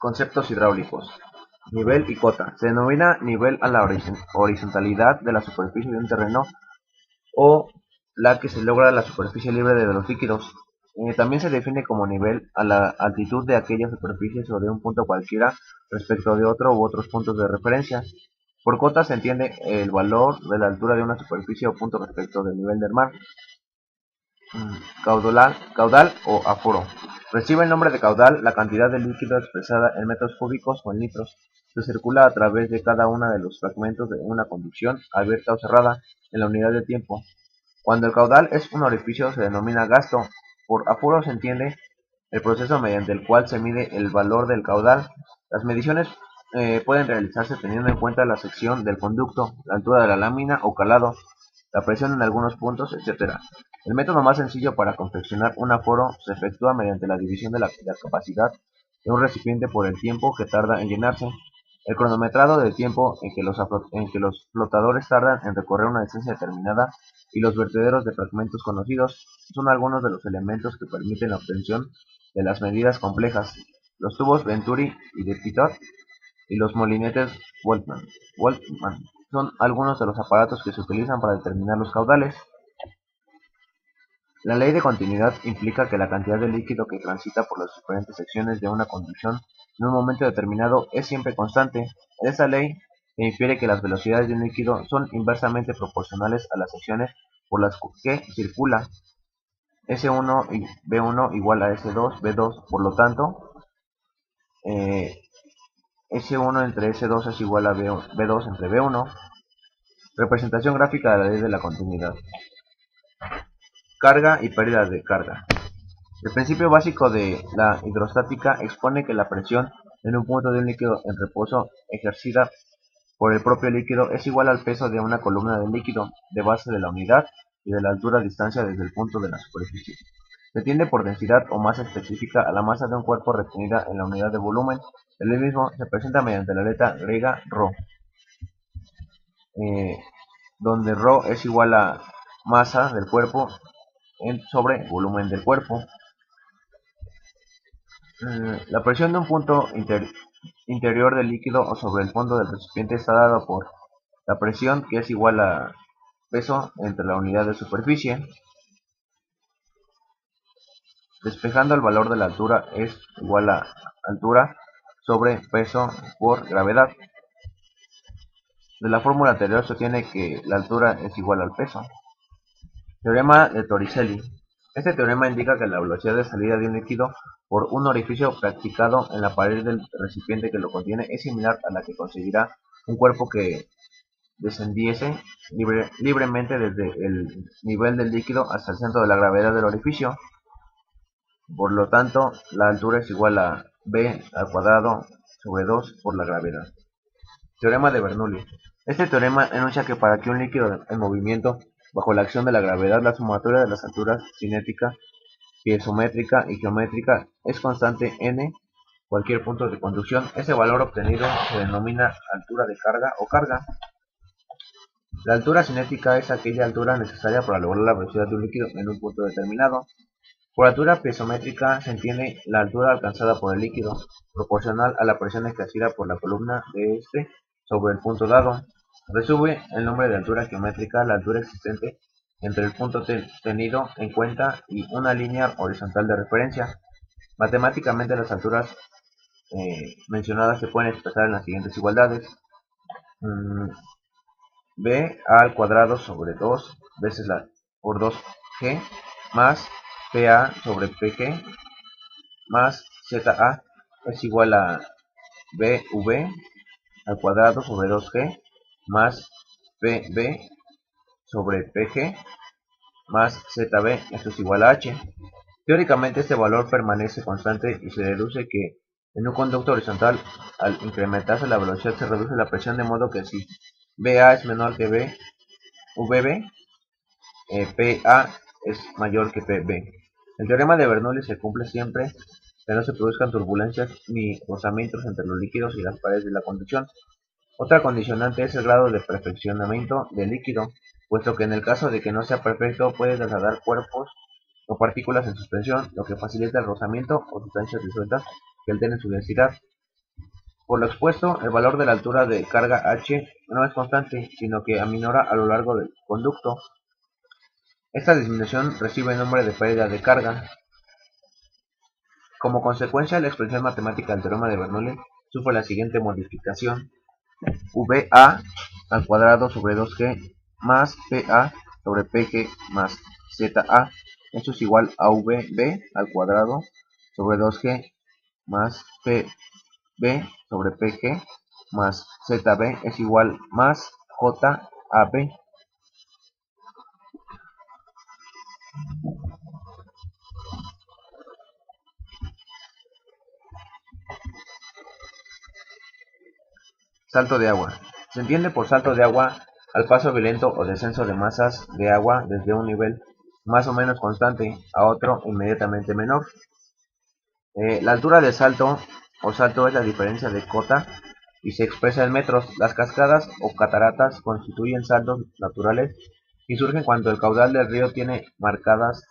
Conceptos hidráulicos. Nivel y cota. Se denomina nivel a la horizontalidad de la superficie de un terreno o la que se logra la superficie libre de los líquidos. También se define como nivel a la altitud de aquella superficie o de un punto cualquiera respecto de otro u otros puntos de referencia. Por cota se entiende el valor de la altura de una superficie o punto respecto del nivel del mar. Caudal o aforo. Recibe el nombre de caudal la cantidad de líquido expresada en metros cúbicos o en litros que circula a través de cada uno de los fragmentos de una conducción, abierta o cerrada, en la unidad de tiempo. Cuando el caudal es un orificio se denomina gasto. Por aforo se entiende el proceso mediante el cual se mide el valor del caudal. Las mediciones pueden realizarse teniendo en cuenta la sección del conducto, la altura de la lámina o calado, la presión en algunos puntos, etc. El método más sencillo para confeccionar un aforo se efectúa mediante la división de la capacidad de un recipiente por el tiempo que tarda en llenarse. El cronometrado del tiempo en que los flotadores tardan en recorrer una distancia determinada y los vertederos de fragmentos conocidos son algunos de los elementos que permiten la obtención de las medidas complejas. Los tubos Venturi y de Pitot y los molinetes Voltman son algunos de los aparatos que se utilizan para determinar los caudales. La ley de continuidad implica que la cantidad de líquido que transita por las diferentes secciones de una conducción en un momento determinado es siempre constante. De esta ley se infiere que las velocidades de un líquido son inversamente proporcionales a las secciones por las que circula. S1 y B1 igual a S2, B2, por lo tanto, S1 entre S2 es igual a B2 entre B1. Representación gráfica de la ley de la continuidad. Carga y pérdida de carga. El principio básico de la hidrostática expone que la presión en un punto de un líquido en reposo ejercida por el propio líquido es igual al peso de una columna de líquido de base de la unidad y de la altura a distancia desde el punto de la superficie. Se tiende por densidad o masa específica a la masa de un cuerpo retenida en la unidad de volumen. El mismo se presenta mediante la letra griega ρ, donde ρ es igual a masa del cuerpo sobre volumen del cuerpo. La presión de un punto interior del líquido o sobre el fondo del recipiente está dada por la presión, que es igual a peso entre la unidad de superficie. Despejando, el valor de la altura es igual a altura sobre peso por gravedad. De la fórmula anterior se obtiene que la altura es igual al peso. Teorema de Torricelli. Este teorema indica que la velocidad de salida de un líquido por un orificio practicado en la pared del recipiente que lo contiene es similar a la que conseguirá un cuerpo que descendiese libremente desde el nivel del líquido hasta el centro de la gravedad del orificio. Por lo tanto, la altura es igual a b al cuadrado sobre 2 por la gravedad. Teorema de Bernoulli. Este teorema enuncia que para que un líquido en movimiento bajo la acción de la gravedad, la sumatoria de las alturas cinética, piezométrica y geométrica es constante n cualquier punto de conducción. Ese valor obtenido se denomina altura de carga o carga. La altura cinética es aquella altura necesaria para lograr la velocidad de un líquido en un punto determinado. Por altura piezométrica se entiende la altura alcanzada por el líquido, proporcional a la presión ejercida por la columna de este sobre el punto dado. Recibe el nombre de altura geométrica la altura existente entre el punto tenido en cuenta y una línea horizontal de referencia. Matemáticamente las alturas mencionadas se pueden expresar en las siguientes igualdades. B al cuadrado sobre 2 veces por 2g más PA sobre PG más ZA es igual a BV al cuadrado sobre 2g más PB sobre PG más ZB, esto es igual a H. Teóricamente este valor permanece constante y se deduce que en un conducto horizontal, al incrementarse la velocidad se reduce la presión, de modo que si BA es menor que VB, PA es mayor que PB. El teorema de Bernoulli se cumple siempre que no se produzcan turbulencias ni rozamientos entre los líquidos y las paredes de la conducción. Otra condicionante es el grado de perfeccionamiento del líquido, puesto que en el caso de que no sea perfecto puede trasladar cuerpos o partículas en suspensión, lo que facilita el rozamiento o sustancias disueltas que alteren su densidad. Por lo expuesto, el valor de la altura de carga h no es constante, sino que aminora a lo largo del conducto. Esta disminución recibe el nombre de pérdida de carga. Como consecuencia, la expresión matemática del teorema de Bernoulli sufre la siguiente modificación: VA al cuadrado sobre 2G más PA sobre PG más ZA. Esto es igual a VB al cuadrado sobre 2G más PB sobre PG más ZB es igual más JAB. Salto de agua. Se entiende por salto de agua al paso violento o descenso de masas de agua desde un nivel más o menos constante a otro inmediatamente menor. La altura de salto o salto es la diferencia de cota y se expresa en metros. Las cascadas o cataratas constituyen saltos naturales y surgen cuando el caudal del río tiene marcados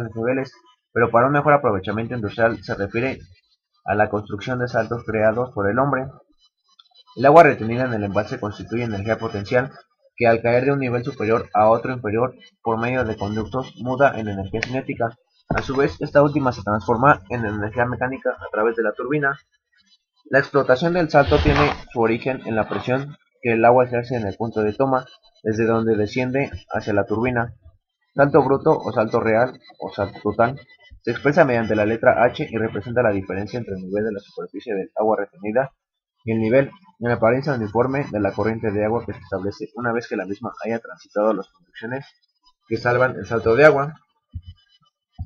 desniveles, pero para un mejor aprovechamiento industrial se refiere a la construcción de saltos creados por el hombre. El agua retenida en el embalse constituye energía potencial que al caer de un nivel superior a otro inferior por medio de conductos muda en energía cinética. A su vez, esta última se transforma en energía mecánica a través de la turbina. La explotación del salto tiene su origen en la presión que el agua ejerce en el punto de toma, desde donde desciende hacia la turbina. Salto bruto o salto real o salto total se expresa mediante la letra H y representa la diferencia entre el nivel de la superficie del agua retenida y el nivel, en apariencia uniforme, de la corriente de agua que se establece una vez que la misma haya transitado las condiciones que salvan el salto de agua.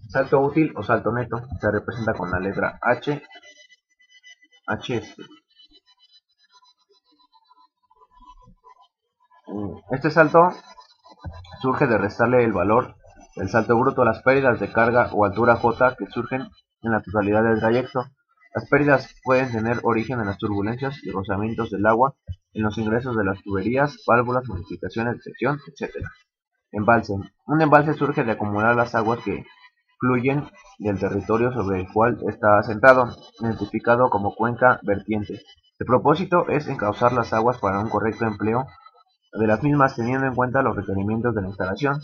Salto útil o salto neto se representa con la letra H. Este salto surge de restarle el valor del salto bruto a las pérdidas de carga o altura J que surgen en la totalidad del trayecto. Las pérdidas pueden tener origen en las turbulencias y rozamientos del agua, en los ingresos de las tuberías, válvulas, modificaciones de sección, etc. Embalse. Un embalse surge de acumular las aguas que fluyen del territorio sobre el cual está asentado, identificado como cuenca vertiente. El propósito es encauzar las aguas para un correcto empleo de las mismas teniendo en cuenta los requerimientos de la instalación.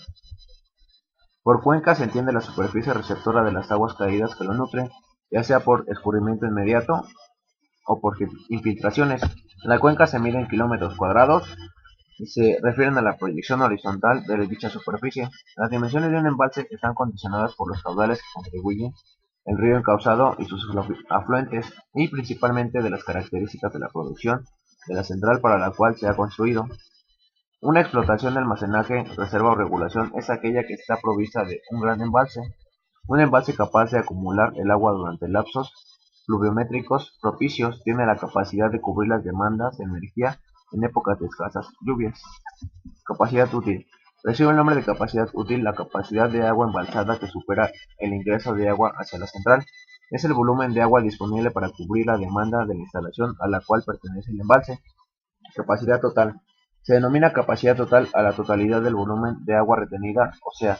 Por cuenca se entiende la superficie receptora de las aguas caídas que lo nutren, ya sea por escurrimiento inmediato o por infiltraciones. La cuenca se mide en kilómetros cuadrados y se refieren a la proyección horizontal de dicha superficie. Las dimensiones de un embalse están condicionadas por los caudales que contribuyen el río encauzado y sus afluentes, y principalmente de las características de la producción de la central para la cual se ha construido. Una explotación de almacenaje, reserva o regulación es aquella que está provista de un gran embalse. Un embalse capaz de acumular el agua durante lapsos pluviométricos propicios tiene la capacidad de cubrir las demandas de energía en épocas de escasas lluvias. Capacidad útil. Recibe el nombre de capacidad útil la capacidad de agua embalsada que supera el ingreso de agua hacia la central. Es el volumen de agua disponible para cubrir la demanda de la instalación a la cual pertenece el embalse. Capacidad total. Se denomina capacidad total a la totalidad del volumen de agua retenida, o sea,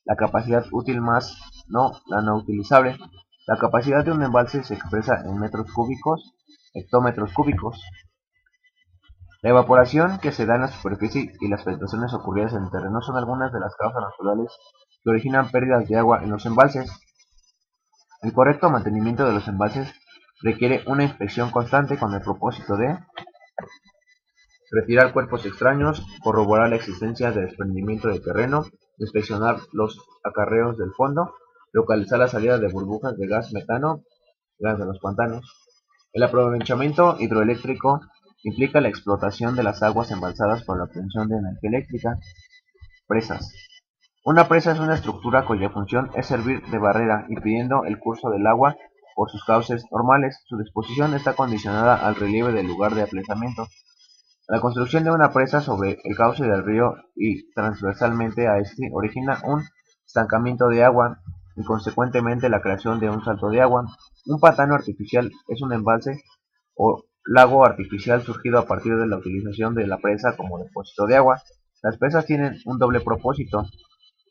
la capacidad útil más la no utilizable. La capacidad de un embalse se expresa en metros cúbicos, hectómetros cúbicos. La evaporación que se da en la superficie y las filtraciones ocurridas en el terreno son algunas de las causas naturales que originan pérdidas de agua en los embalses. El correcto mantenimiento de los embalses requiere una inspección constante con el propósito de retirar cuerpos extraños, corroborar la existencia de desprendimiento de terreno, inspeccionar los acarreos del fondo, localizar la salida de burbujas de gas metano, gas de los pantanos. El aprovechamiento hidroeléctrico implica la explotación de las aguas embalsadas para la obtención de energía eléctrica. Presas. Una presa es una estructura cuya función es servir de barrera, impidiendo el curso del agua por sus cauces normales. Su disposición está condicionada al relieve del lugar de aplazamiento. La construcción de una presa sobre el cauce del río y transversalmente a este origina un estancamiento de agua y consecuentemente la creación de un salto de agua. Un pantano artificial es un embalse o lago artificial surgido a partir de la utilización de la presa como depósito de agua. Las presas tienen un doble propósito: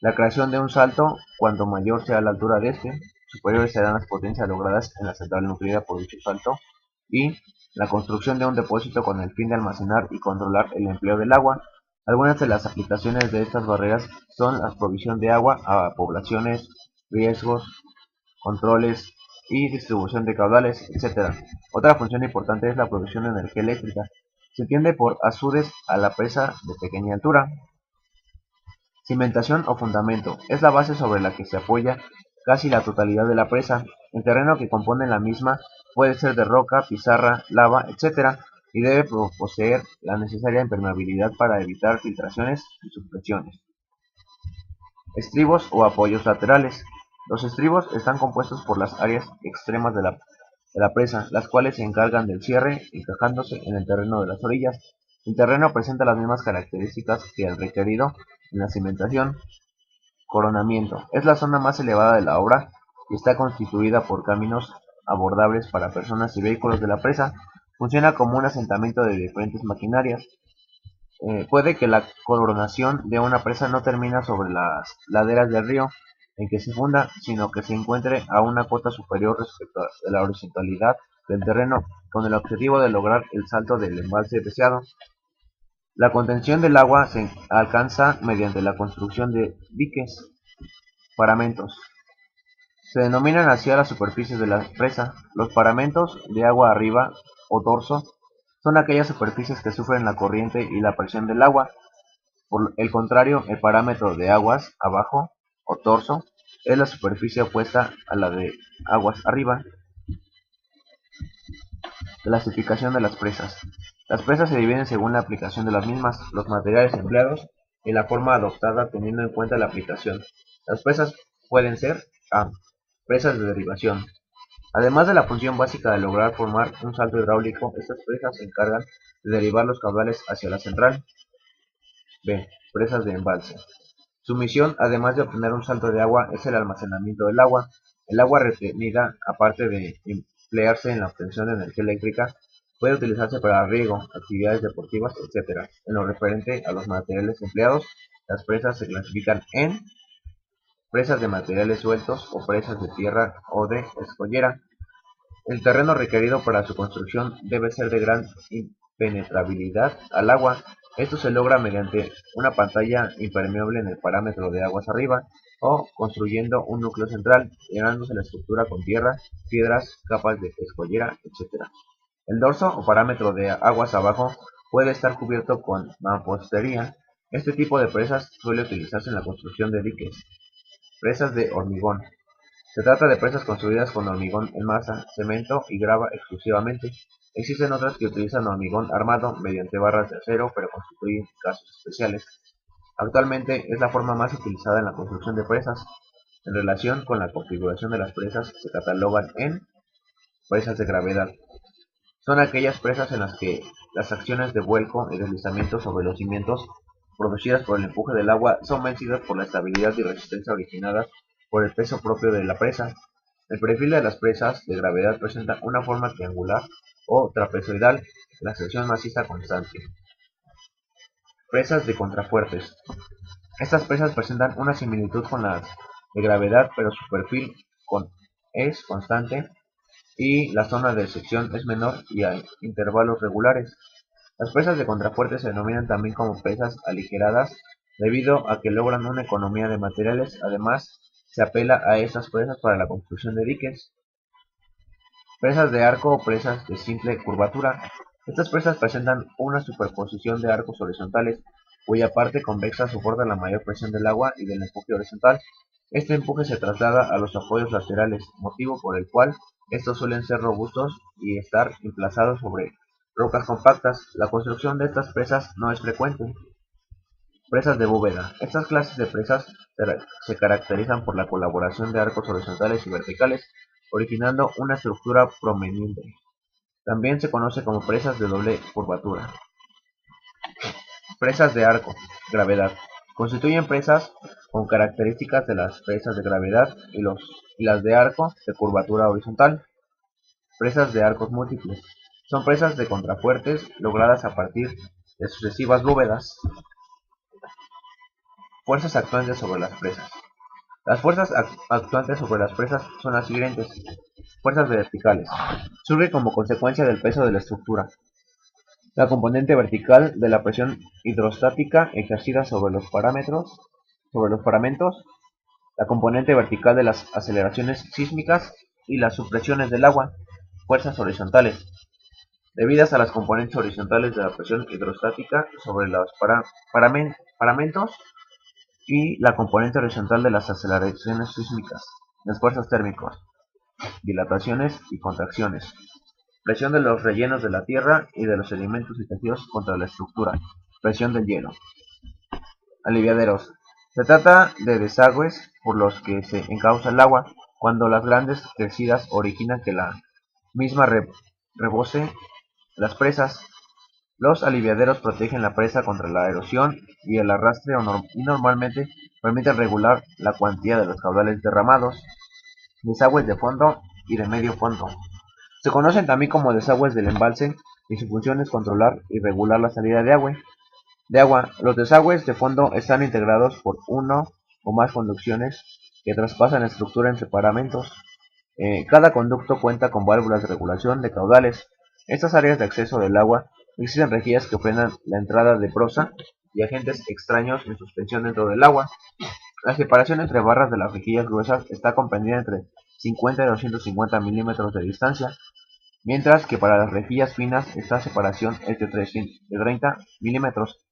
la creación de un salto. Cuanto mayor sea la altura de este, superiores serán las potencias logradas en la central nuclear por dicho salto, y la construcción de un depósito con el fin de almacenar y controlar el empleo del agua. Algunas de las aplicaciones de estas barreras son la provisión de agua a poblaciones, riesgos, controles y distribución de caudales, etc. Otra función importante es la producción de energía eléctrica. Se entiende por azudes a la presa de pequeña altura. Cimentación o fundamento es la base sobre la que se apoya casi la totalidad de la presa. El terreno que compone la misma puede ser de roca, pizarra, lava, etc. y debe poseer la necesaria impermeabilidad para evitar filtraciones y subpresiones. Estribos o apoyos laterales. Los estribos están compuestos por las áreas extremas de la presa, las cuales se encargan del cierre, encajándose en el terreno de las orillas. El terreno presenta las mismas características que el requerido en la cimentación. Coronamiento. Es la zona más elevada de la obra y está constituida por caminos abordables para personas y vehículos de la presa. Funciona como un asentamiento de diferentes maquinarias. Puede que la coronación de una presa no termina sobre las laderas del río en que se funda, sino que se encuentre a una cota superior respecto a la horizontalidad del terreno, con el objetivo de lograr el salto del embalse deseado. La contención del agua se alcanza mediante la construcción de diques, paramentos. Se denominan así a las superficies de la presa. Los paramentos de agua arriba o dorso son aquellas superficies que sufren la corriente y la presión del agua. Por el contrario, el parámetro de aguas abajo o torso es la superficie opuesta a la de aguas arriba. Clasificación de las presas. Las presas se dividen según la aplicación de las mismas, los materiales empleados y la forma adoptada teniendo en cuenta la aplicación. Las presas pueden ser A. Presas de derivación. Además de la función básica de lograr formar un salto hidráulico, estas presas se encargan de derivar los caudales hacia la central. B. Presas de embalse. Su misión, además de obtener un salto de agua, es el almacenamiento del agua. El agua retenida, aparte de emplearse en la obtención de energía eléctrica, puede utilizarse para riego, actividades deportivas, etc. En lo referente a los materiales empleados, las presas se clasifican en presas de materiales sueltos o presas de tierra o de escollera. El terreno requerido para su construcción debe ser de gran impenetrabilidad al agua. Esto se logra mediante una pantalla impermeable en el parámetro de aguas arriba o construyendo un núcleo central, llenándose la estructura con tierra, piedras, capas de escollera, etc. El dorso o parámetro de aguas abajo puede estar cubierto con mampostería. Este tipo de presas suele utilizarse en la construcción de diques. Presas de hormigón. Se trata de presas construidas con hormigón en masa, cemento y grava exclusivamente. Existen otras que utilizan hormigón armado mediante barras de acero, pero constituyen casos especiales. Actualmente es la forma más utilizada en la construcción de presas. En relación con la configuración de las presas, se catalogan en presas de gravedad. Son aquellas presas en las que las acciones de vuelco y deslizamiento sobre los cimientos producidas por el empuje del agua son vencidas por la estabilidad y resistencia originadas por el peso propio de la presa. El perfil de las presas de gravedad presenta una forma triangular o trapezoidal, la sección maciza constante. Presas de contrafuertes. Estas presas presentan una similitud con las de gravedad, pero su perfil es constante y la zona de sección es menor y hay intervalos regulares. Las presas de contrafuerte se denominan también como presas aligeradas debido a que logran una economía de materiales. Además, se apela a estas presas para la construcción de diques. Presas de arco o presas de simple curvatura. Estas presas presentan una superposición de arcos horizontales cuya parte convexa soporta la mayor presión del agua y del empuje horizontal. Este empuje se traslada a los apoyos laterales, motivo por el cual estos suelen ser robustos y estar emplazados sobre rocas compactas. La construcción de estas presas no es frecuente. Presas de bóveda. Estas clases de presas se caracterizan por la colaboración de arcos horizontales y verticales, originando una estructura prominente. También se conoce como presas de doble curvatura. Presas de arco, gravedad. Constituyen presas con características de las presas de gravedad y las de arco de curvatura horizontal. Presas de arcos múltiples. Son presas de contrafuertes logradas a partir de sucesivas bóvedas. Fuerzas actuantes sobre las presas. Las fuerzas actuantes sobre las presas son las siguientes. Fuerzas verticales. Surge como consecuencia del peso de la estructura. La componente vertical de la presión hidrostática ejercida sobre los paramentos, la componente vertical de las aceleraciones sísmicas y las subpresiones del agua, fuerzas horizontales, debidas a las componentes horizontales de la presión hidrostática sobre los paramentos y la componente horizontal de las aceleraciones sísmicas, las fuerzas térmicas, dilataciones y contracciones, presión de los rellenos de la tierra y de los sedimentos y tejidos contra la estructura, presión del hielo. Aliviaderos. Se trata de desagües por los que se encauza el agua cuando las grandes crecidas originan que la misma rebose las presas. Los aliviaderos protegen la presa contra la erosión y el arrastre y normalmente permiten regular la cuantía de los caudales derramados. Desagües de fondo y de medio fondo. Se conocen también como desagües del embalse y su función es controlar y regular la salida de agua. Los desagües de fondo están integrados por uno o más conducciones que traspasan la estructura en separamentos. Cada conducto cuenta con válvulas de regulación de caudales. Estas áreas de acceso del agua existen rejillas que frenan la entrada de prosa y agentes extraños en suspensión dentro del agua. La separación entre barras de las rejillas gruesas está comprendida entre 50 y 250 milímetros de distancia, mientras que para las rejillas finas esta separación es de 30 milímetros.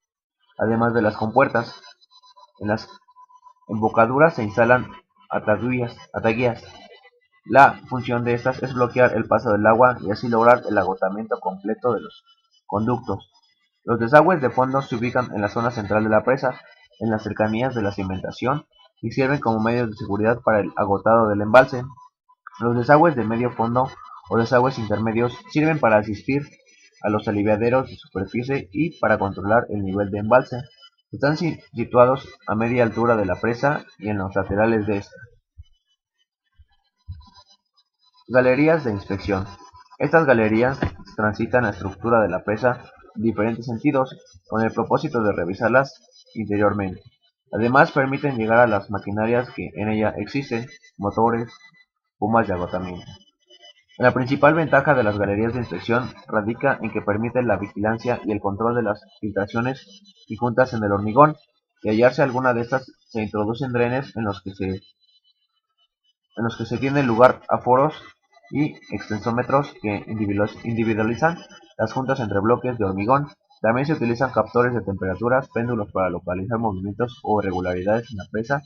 Además de las compuertas, en las embocaduras se instalan ataguías. La función de estas es bloquear el paso del agua y así lograr el agotamiento completo de los conductos. Los desagües de fondo se ubican en la zona central de la presa, en las cercanías de la cimentación, y sirven como medios de seguridad para el agotado del embalse. Los desagües de medio fondo o desagües intermedios sirven para asistir a los aliviaderos de superficie y para controlar el nivel de embalse. Están situados a media altura de la presa y en los laterales de esta. Galerías de inspección. Estas galerías transitan la estructura de la presa en diferentes sentidos con el propósito de revisarlas interiormente. Además permiten llegar a las maquinarias que en ella existen, motores, bombas de agotamiento. La principal ventaja de las galerías de inspección radica en que permiten la vigilancia y el control de las filtraciones y juntas en el hormigón. De hallarse alguna de estas, se introducen drenes en los que tienen lugar aforos y extensómetros que individualizan las juntas entre bloques de hormigón. También se utilizan captores de temperaturas, péndulos para localizar movimientos o irregularidades en la presa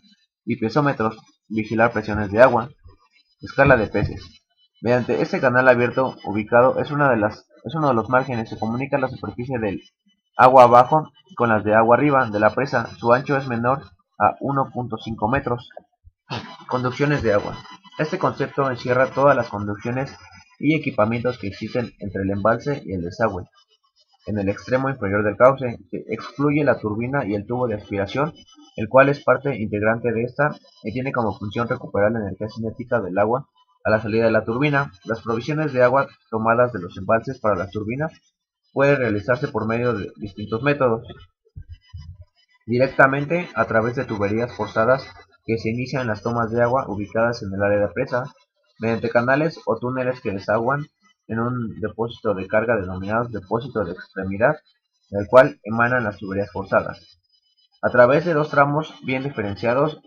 y piezómetros, vigilar presiones de agua. Escala de peces. Mediante este canal abierto ubicado es uno de los márgenes, se comunica la superficie del agua abajo con las de agua arriba de la presa. Su ancho es menor a 1.5 metros. Conducciones de agua. Este concepto encierra todas las conducciones y equipamientos que existen entre el embalse y el desagüe. En el extremo inferior del cauce se excluye la turbina y el tubo de aspiración, el cual es parte integrante de esta y tiene como función recuperar la energía cinética del agua a la salida de la turbina. Las provisiones de agua tomadas de los embalses para las turbinas pueden realizarse por medio de distintos métodos. Directamente a través de tuberías forzadas que se inician en las tomas de agua ubicadas en el área de presa, mediante canales o túneles que desaguan en un depósito de carga denominado depósito de extremidad, del cual emanan las tuberías forzadas, a través de dos tramos bien diferenciados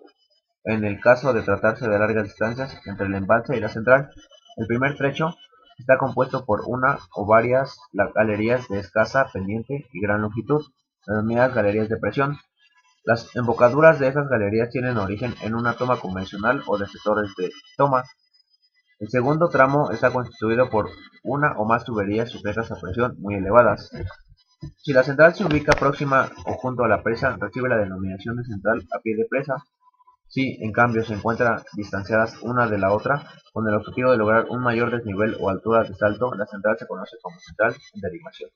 en el caso de tratarse de largas distancias entre el embalse y la central. El primer trecho está compuesto por una o varias galerías de escasa pendiente y gran longitud, denominadas galerías de presión. Las embocaduras de esas galerías tienen origen en una toma convencional o de sectores de toma. El segundo tramo está constituido por una o más tuberías sujetas a presión muy elevadas. Si la central se ubica próxima o junto a la presa, recibe la denominación de central a pie de presa. Si, en cambio, se encuentran distanciadas una de la otra, con el objetivo de lograr un mayor desnivel o altura de salto, la central se conoce como central en derivación.